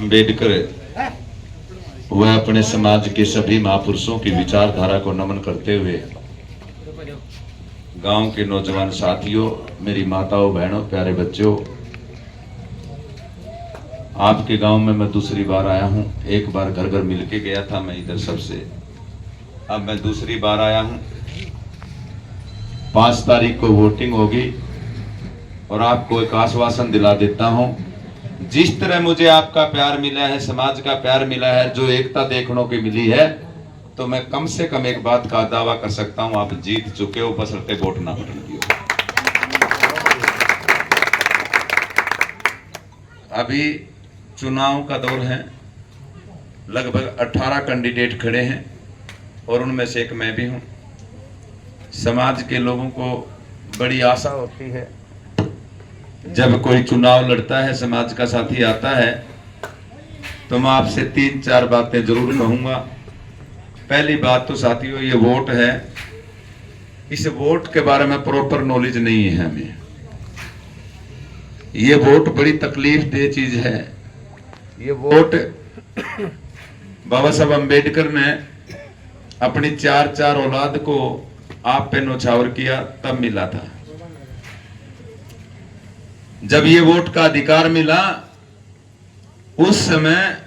अंबेडकर वह अपने समाज के सभी महापुरुषों की विचारधारा को नमन करते हुए गांव के नौजवान साथियों, मेरी माताओं, बहनों, प्यारे बच्चों, आपके गांव में मैं दूसरी बार आया हूं। एक बार घर घर मिलके गया था मैं इधर सबसे, अब मैं दूसरी बार आया हूं। 5 तारीख को वोटिंग होगी और आपको एक आश्वासन दिला देता हूं, जिस तरह मुझे आपका प्यार मिला है, समाज का प्यार मिला है, जो एकता देखने को मिली है, तो मैं कम से कम एक बात का दावा कर सकता हूं, आप जीत चुके हो, बशर्ते वोट ना पड़ने दियो। अभी चुनाव का दौर है, लगभग 18 कैंडिडेट खड़े हैं और उनमें से एक मैं भी हूं। समाज के लोगों को बड़ी आशा होती है जब कोई चुनाव लड़ता है, समाज का साथी आता है, तो मैं आपसे 3-4 बातें जरूर कहूंगा। पहली बात तो साथियों, ये वोट है, इस वोट के बारे में प्रॉपर नॉलेज नहीं है हमें। ये वोट बड़ी तकलीफ दे चीज है। ये वोट बाबा साहब अंबेडकर ने अपनी 4 औलाद को आप पे नौछावर किया तब मिला था। जब ये वोट का अधिकार मिला, उस समय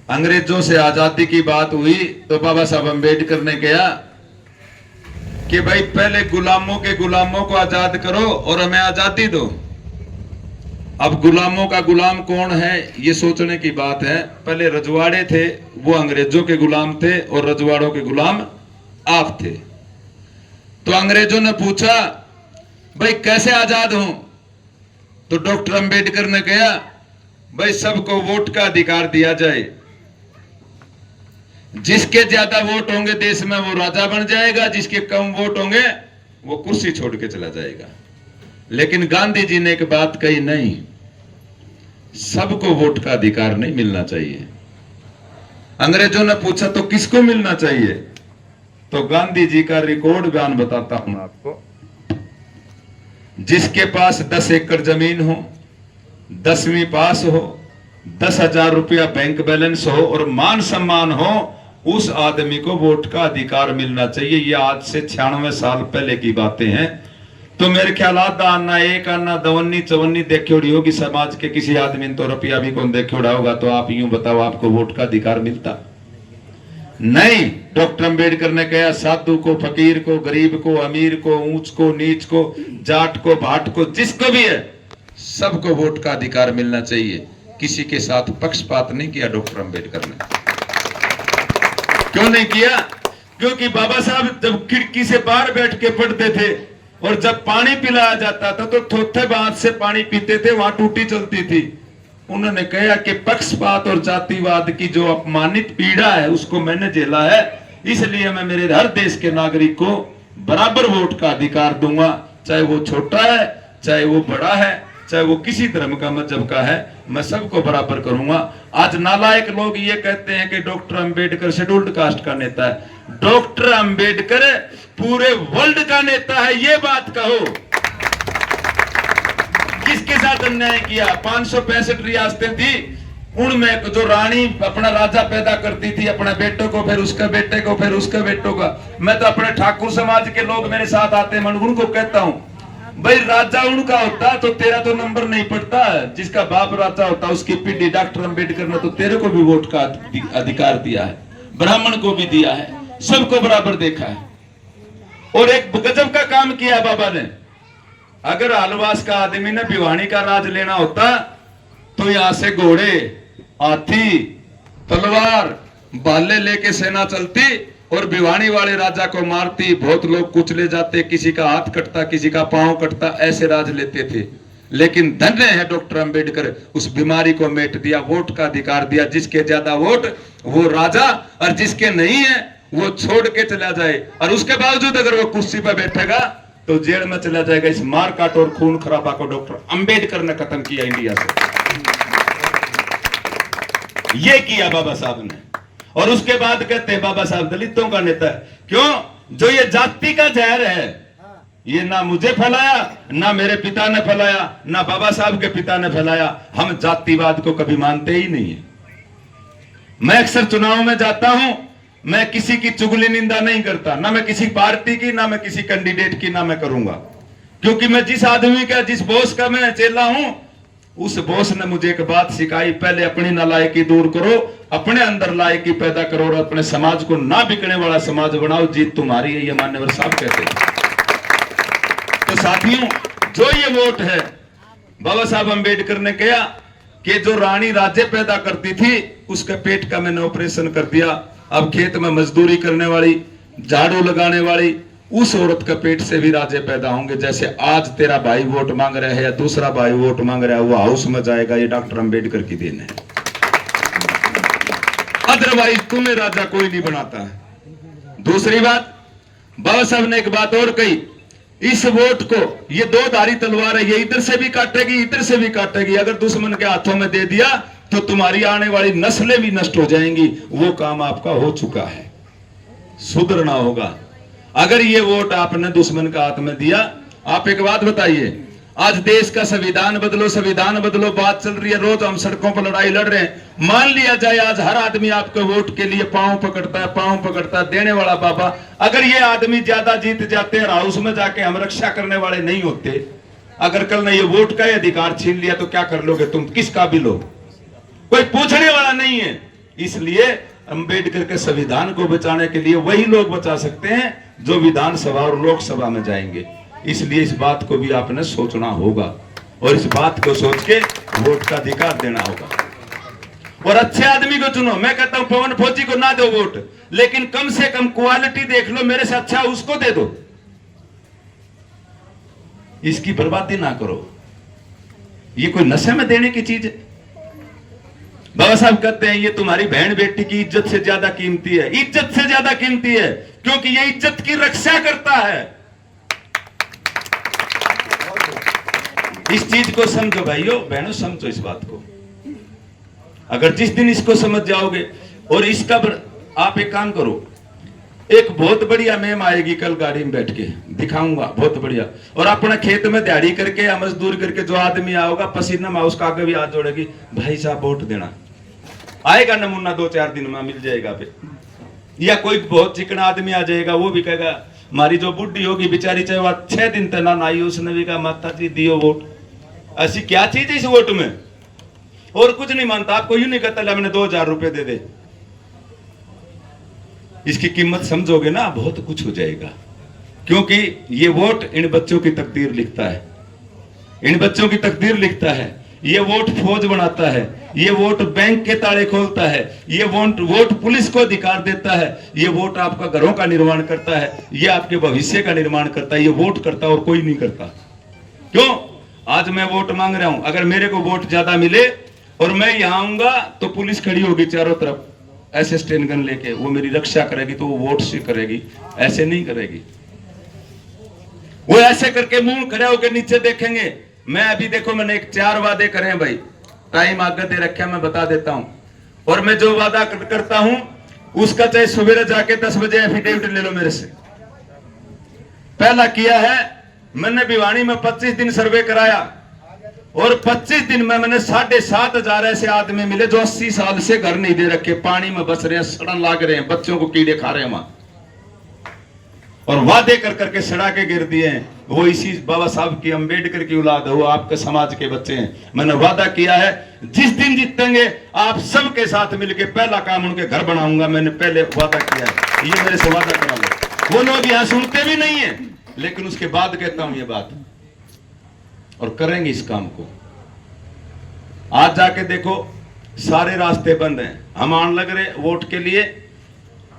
अंग्रेजों से आजादी की बात हुई तो बाबा साहब अंबेडकर ने कहा कि भाई पहले गुलामों को आजाद करो और हमें आजादी दो। अब गुलामों का गुलाम कौन है ये सोचने की बात है। पहले रजवाड़े थे, वो अंग्रेजों के गुलाम थे और रजवाड़ों के गुलाम आप थे। तो अंग्रेजों ने पूछा भाई कैसे आजाद हो, तो डॉक्टर अंबेडकर ने कहा भाई सबको वोट का अधिकार दिया जाए, जिसके ज्यादा वोट होंगे देश में वो राजा बन जाएगा, जिसके कम वोट होंगे वो कुर्सी छोड़ के चला जाएगा। लेकिन गांधी जी ने एक बात कही, नहीं, सबको वोट का अधिकार नहीं मिलना चाहिए। अंग्रेजों ने पूछा तो किसको मिलना चाहिए, तो गांधी जी का रिकॉर्ड बयान बताता हूं आपको। जिसके पास 10 एकड़ जमीन हो, 10वीं पास हो, 10,000 रुपया बैंक बैलेंस हो और मान सम्मान हो, उस आदमी को वोट का अधिकार मिलना चाहिए। ये आज से 96 साल पहले की बातें हैं। तो मेरे ख्याल आना 1 आना 52 54 देखी होगी समाज के किसी आदमी ने, तो रुपया भी कौन देखा होगा। तो आप यूं बताओ, आपको वोट का अधिकार मिलता? नहीं। डॉक्टर अंबेडकर ने कहा साधु को, फकीर को, गरीब को, अमीर को, ऊंच को, नीच को, जाट को, भाट को, जिसको भी है, सबको वोट का अधिकार मिलना चाहिए। किसी के साथ पक्षपात नहीं किया डॉक्टर अंबेडकर ने। क्यों नहीं किया? क्योंकि बाबा साहब जब खिड़की से बाहर बैठ के पढ़ते थे और जब पानी पिलाया जाता था तो थोथे बांध से पानी पीते थे, वहां टूटी चलती थी। उन्होंने कहा कि पक्षपात और जातिवाद की जो अपमानित पीड़ा है उसको मैंने झेला है, इसलिए मैं मेरे हर देश के नागरिक को बराबर वोट का अधिकार दूंगा, चाहे वो छोटा है, चाहे वो बड़ा है, चाहे वो किसी धर्म का, मजहब का है, मैं सबको बराबर करूंगा। आज नालायक लोग ये कहते हैं कि डॉक्टर अंबेडकर शेड्यूल्ड कास्ट का नेता है। डॉक्टर अंबेडकर पूरे वर्ल्ड का नेता है, ये बात कहो। किसके साथ अन्याय किया? 565 रियासतें थी, उनमें जो रानी अपना राजा पैदा करती थी, अपने बेटों को, फिर उसके बेटे को, फिर उसके बेटों का। मैं तो अपने ठाकुर समाज के लोग मेरे साथ आते हैं, मैं उनको कहता हूं भाई राजा उनका होता तो तेरा तो नंबर नहीं पड़ता, जिसका बाप राजा होता उसकी पीढ़ी। डॉक्टर अंबेडकर ने तो तेरे को भी वोट का अधिकार दिया है, ब्राह्मण को भी दिया है, सबको बराबर देखा है। और एक गजब का काम किया बाबा ने। अगर आलवास का आदमी ने भिवानी का राज लेना होता तो यहां से घोड़े, हाथी, तलवार, भाले लेके सेना चलती और भिवानी वाले राजा को मारती। बहुत लोग कुचले जाते, किसी का हाथ कटता, किसी का पांव कटता, ऐसे राज लेते थे। लेकिन धन्य है डॉक्टर अंबेडकर, उस बीमारी को मेट दिया, वोट का अधिकार दिया। जिसके ज्यादा वोट वो राजा, और जिसके नहीं है वो छोड़ के चला जाए, और उसके बावजूद अगर वो कुर्सी पर बैठेगा तो जेल में चला जाएगा। इस मार काट और खून खराबा को डॉक्टर अंबेडकर ने खत्म किया इंडिया से। ये किया बाबा साहब ने। और उसके बाद कहते हैं बाबा साहब दलितों का नेता है। क्यों? जो ये जाति का जहर है, ये ना मुझे फैलाया, ना मेरे पिता ने फैलाया, ना बाबा साहब के पिता ने फैलाया। हम जातिवाद को कभी मानते ही नहीं है। मैं अक्सर चुनाव में जाता हूं, मैं किसी की चुगली निंदा नहीं करता, ना मैं किसी पार्टी की, ना मैं किसी कैंडिडेट की, ना मैं करूंगा। क्योंकि मैं जिस आदमी का, जिस बॉस का मैं चेला हूं, उस बॉस ने मुझे एक बात सिखाई, पहले अपनी नालायकी दूर करो, अपने अंदर लायकी पैदा करो और अपने समाज को ना बिकने वाला समाज बनाओ, जीत तुम्हारी है, ये मान्यवर साहब कहते हैं। तो साथियों, जो ये वोट है, बाबा साहब अंबेडकर ने कहा कि जो रानी राज्य पैदा करती थी, उसके पेट का मैंने ऑपरेशन कर दिया। अब खेत में मजदूरी करने वाली, झाड़ू लगाने वाली उस औरत का पेट से भी राजे पैदा होंगे। जैसे आज तेरा भाई वोट मांग रहा है या दूसरा भाई वोट मांग रहा है, वो हाउस में जाएगा, ये डॉक्टर अंबेडकर की देन है। अदरवाइज तुम्हें राजा कोई नहीं बनाता है। दूसरी बात, बाबा साहब ने एक बात और कही, इस वोट को, ये दो धारी तलवार है, ये इधर से भी काटेगी, इधर से भी काटेगी। अगर दुश्मन के हाथों में दे दिया तो तुम्हारी आने वाली नस्लें भी नष्ट हो जाएंगी। वो काम आपका हो चुका है, सुधरना होगा। अगर ये वोट आपने दुश्मन का हाथ में दिया, आप एक बात बताइए, आज देश का संविधान बदलो, संविधान बदलो बात चल रही है, रोज हम सड़कों पर लड़ाई लड़ रहे हैं। मान लिया जाए आज हर आदमी आपके वोट के लिए पांव पकड़ता है, देने वाला बाबा। अगर ये आदमी ज्यादा जीत जाते हैं, हाउस में जाके हम रक्षा करने वाले नहीं होते, अगर कल ने ये वोट का अधिकार छीन लिया तो क्या कर लोगे तुम? किस काबिल हो? कोई पूछने वाला नहीं है। इसलिए अंबेडकर के संविधान को बचाने के लिए वही लोग बचा सकते हैं जो विधानसभा और लोकसभा में जाएंगे। इसलिए इस बात को भी आपने सोचना होगा और इस बात को सोच के वोट का अधिकार देना होगा और अच्छे आदमी को चुनो। मैं कहता हूं पवन फौजी को ना दो वोट, लेकिन कम से कम क्वालिटी देख लो, मेरे से अच्छा उसको दे दो। इसकी बर्बादी ना करो, ये कोई नशे में देने की चीज है। बाबा साहब कहते हैं ये तुम्हारी बहन बेटी की इज्जत से ज्यादा कीमती है, इज्जत से ज्यादा कीमती है, क्योंकि ये इज्जत की रक्षा करता है। इस चीज को समझो भाइयों बहनों, समझो इस बात को। अगर जिस दिन इसको समझ जाओगे और इसका आप एक काम करो, एक बहुत बढ़िया मैम आएगी कल गाड़ी में बैठ के, दिखाऊंगा बहुत बढ़िया, और अपना खेत में दिहाड़ी करके या मजदूर करके जो आदमी आओगा पसीना में उसका आगे भी हाथ जोड़ेगी, भाई साहब वोट देना। आएगा नमूना 2-4 दिन में मिल जाएगा पे। या कोई बहुत चिकना आदमी आ जाएगा, वो भी कहेगा, हमारी जो बुढ़ी होगी बेचारी, चाहे वह 6 दिन तक ना नहाई, उसने भी कहा माता जी दियो वोट। ऐसी क्या चीज है इस वोट में? और कुछ नहीं मानता, आपको यूं नहीं कहता मैंने 2000 रुपए दे दे। इसकी कीमत समझोगे ना, बहुत कुछ हो जाएगा। क्योंकि ये वोट इन बच्चों की तकदीर लिखता है, इन बच्चों की तकदीर लिखता है। ये वोट फौज बनाता है, ये वोट बैंक के ताले खोलता है, ये वोट पुलिस को अधिकार देता है, ये वोट आपका घरों का निर्माण करता है, ये आपके भविष्य का निर्माण करता है। ये वोट करता है और कोई नहीं करता। क्यों? आज मैं वोट मांग रहा हूं, अगर मेरे को वोट ज्यादा मिले और मैं यहां आऊंगा तो पुलिस खड़ी होगी चारों तरफ ऐसे स्टेन गन लेके, वो मेरी रक्षा करेगी, तो वो वोट से करेगी, ऐसे नहीं करेगी। वो ऐसे करके मुंह खड़े होकर नीचे देखेंगे। मैं अभी देखो, मैंने 4 वादे करे हैं भाई, टाइम आगे दे रखा, मैं बता देता हूं। और मैं जो वादा करता हूं उसका चाहे सवेरे जाके 10 बजे एफिडेविट ले लो मेरे से। पहला किया है मैंने भिवानी में 25 दिन सर्वे कराया और 25 दिन में मैंने 7,500 ऐसे आदमी मिले जो 80 साल से घर नहीं दे रखे, पानी में बस रहे हैं, सड़न लाग रहे हैं, बच्चों को कीड़े खा रहे हैं वहां, और वादे कर करके सड़ा के गिर दिए हैं। वो इसी बाबा साहब की, अंबेडकर की औलाद है, वो आपके समाज के बच्चे हैं। मैंने वादा किया है जिस दिन जीतेंगे आप सबके साथ मिलके पहला काम उनके घर बनाऊंगा। मैंने पहले वादा किया है, ये मेरे से वादा करा लो। वो लोग यहां सुनते भी नहीं है, लेकिन उसके बाद कहता हूं ये बात, और करेंगे इस काम को। आज जाके देखो सारे रास्ते बंद हैं, हम आने लग रहे वोट के लिए,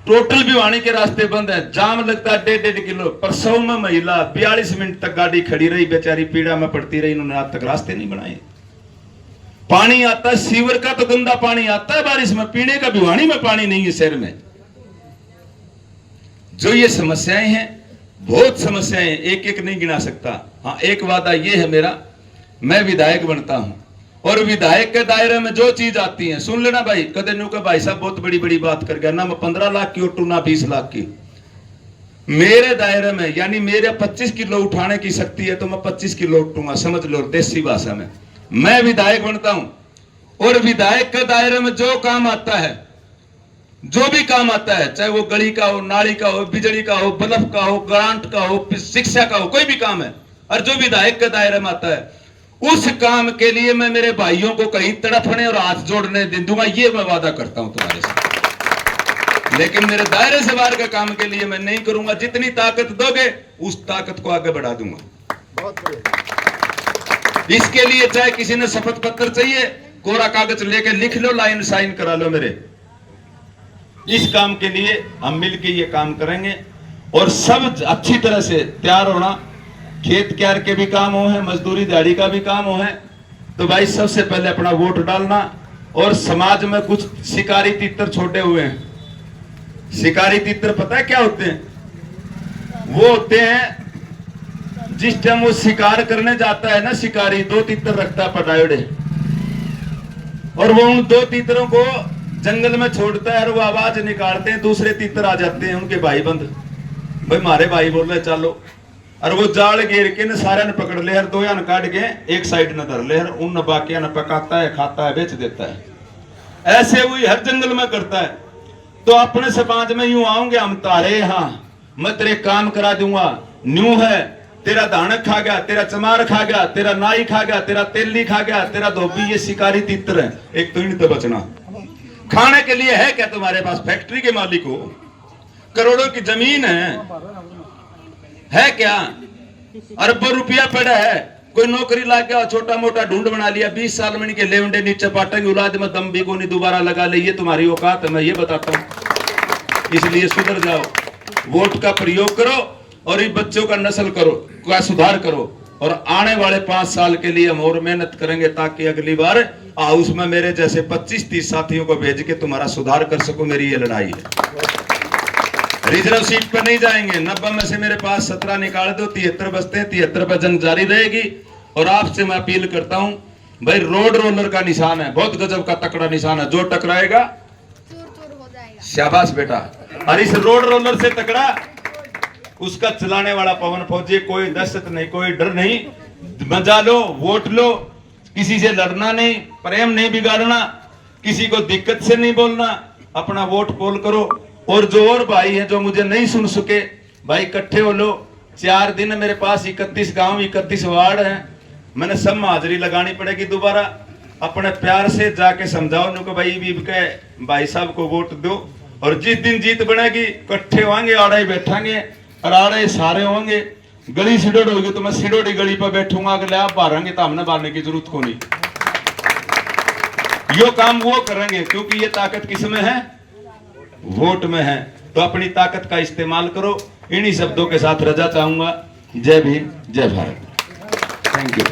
टोटल भिवानी के रास्ते बंद है, जाम लगता है 1.5 किलो। पर 100 में महिला 42 मिनट तक गाड़ी खड़ी रही, बेचारी पीड़ा में पड़ती रही, इन्होंने आज तक रास्ते नहीं बनाए। पानी आता है सीवर का, तो गंदा पानी आता है बारिश में, पीने का भिवानी में पानी नहीं है शहर में। जो ये समस्याएं हैं, बहुत समस्याएं, एक एक नहीं गिना सकता। हाँ, एक वादा ये है मेरा, मैं विधायक बनता हूं और विधायक के दायरे में जो चीज आती है, सुन लेना भाई, कदे न्यू का भाई साहब बहुत बड़ी बड़ी बात कर गया ना, मैं 15 लाख की और तू ना 20 लाख की। मेरे दायरे में, यानी मेरे 25 किलो उठाने की शक्ति है तो मैं 25 किलो उठूंगा, समझ लो देसी भाषा में। मैं विधायक बनता हूं और विधायक के दायरे में जो काम आता है, जो भी काम आता है, चाहे वो गली का हो, नाली का हो, बिजली का हो, बल्ब का हो, ग्रांट का हो, शिक्षा का हो, कोई भी काम है, और जो विधायक के दायरे में आता है उस काम के लिए मैं मेरे भाइयों को कहीं तड़पने और हाथ जोड़ने दे दूंगा, ये मैं वादा करता हूं तुम्हारे साथ। लेकिन मेरे दायरे से बाहर के काम के लिए मैं नहीं करूंगा। जितनी ताकत दोगे उस ताकत को आगे बढ़ा दूंगा। इसके लिए चाहे किसी ने शपथ पत्र चाहिए, कोरा कागज लेके लिख लो, लाइन साइन करा लो मेरे। इस काम के लिए हम मिलके ये काम करेंगे और सब अच्छी तरह से तैयार होना। खेत क्यार के भी काम हो है, मजदूरी दिहाड़ी का भी काम हो है। तो भाई सबसे पहले अपना वोट डालना। और समाज में कुछ शिकारी तीतर छोटे हुए हैं। शिकारी तीतर पता है क्या होते हैं? वो होते हैं जिस टाइम वो शिकार करने जाता है ना शिकारी, 2 तीतर रखता है पटायोड़े, और वो उन 2 तीतरों को जंगल में छोड़ता है और वो आवाज निकालते हैं, दूसरे तीतर आ जाते हैं उनके भाई बंद, भाई मारे भाई बोल रहे चलो, और वो जाल घेर के न सारे ने पकड़ ले, हर 2 यान काट के एक साइड न धर ले, हर उन बाकी न पकाता है, खाता है, बेच देता है। ऐसे वही हर जंगल में करता है। तो अपने समाज में यूं आऊंगे हम तारे यहाँ, मैं तेरे काम करा दूंगा, न्यू है, तेरा दानक खा गया, तेरा चमार खा गया, तेरा नाई खा गया, तेरा तेली खा गया, तेरा धोबी, ये शिकारी तीतर है। एक तो इन तो बचना। खाने के लिए है क्या तुम्हारे पास? फैक्ट्री के मालिक हो, करोड़ों की जमीन है क्या? अरबों रुपया पड़ा है, कोई नौकरी लग गया, छोटा मोटा ढूंढ बना लिया, 20 साल में के लेवंडे नीचे पाटेंगे, औलाद में दम भी को नहीं दोबारा लगा ले, ये तुम्हारी औकात है, मैं ये बताता हूं। इसलिए सुधर जाओ, वोट का प्रयोग करो और इन बच्चों का नस्ल करो, का सुधार करो। और आने वाले 5 साल के लिए हम और मेहनत करेंगे ताकि अगली बार हाउस में मेरे जैसे 25-30 साथियों को भेज के तुम्हारा सुधार कर सकूं। मेरी ये लड़ाई है। रिजर्व सीट पर नहीं जाएंगे। 90 में से मेरे पास 17 निकाल दो, 73 बचते हैं, 73 पर जंग जारी रहेगी। और आपसे मैं अपील करता हूं भाई, रोड रोलर का निशान है, बहुत गजब का तकड़ा निशान है, जो टकराएगा चूर हो जाएगा। शाबाश बेटा। और इस रोड रोलर से तकड़ा उसका चलाने वाला पवन फौजी, कोई दहशत नहीं, कोई डर नहीं, मजा लो, वोट लो, किसी से लड़ना नहीं, प्रेम नहीं बिगाड़ना, किसी को दिक्कत से नहीं बोलना, अपना वोट पोल करो। और जो और भाई हैं जो मुझे नहीं सुन सके, भाई इकट्ठे हो लो। 4 दिन मेरे पास 31 गांव 31 वार्ड हैं, मैंने सब में हाजिरी लगानी पड़ेगी दोबारा। अपने प्यार से जाके समझाओ उनको, भाई भी के भाई साहब को वोट दो। और जिस दिन जीत बनेगी इकट्ठे होंगे, आड़े बैठेंगे और आड़े सारे होंगे। गली सिडोड़ होगी तो मैं सिडोड़ी गली पर बैठूंगा, अगर आप बारेंगे तो हमने बारने की जरूरत को नहीं। यो काम वो करेंगे क्योंकि ये ताकत किसमें है? वोट में है। तो अपनी ताकत का इस्तेमाल करो। इन्हीं शब्दों के साथ रजा चाहूंगा। जय भीम, जय भारत। Thank you.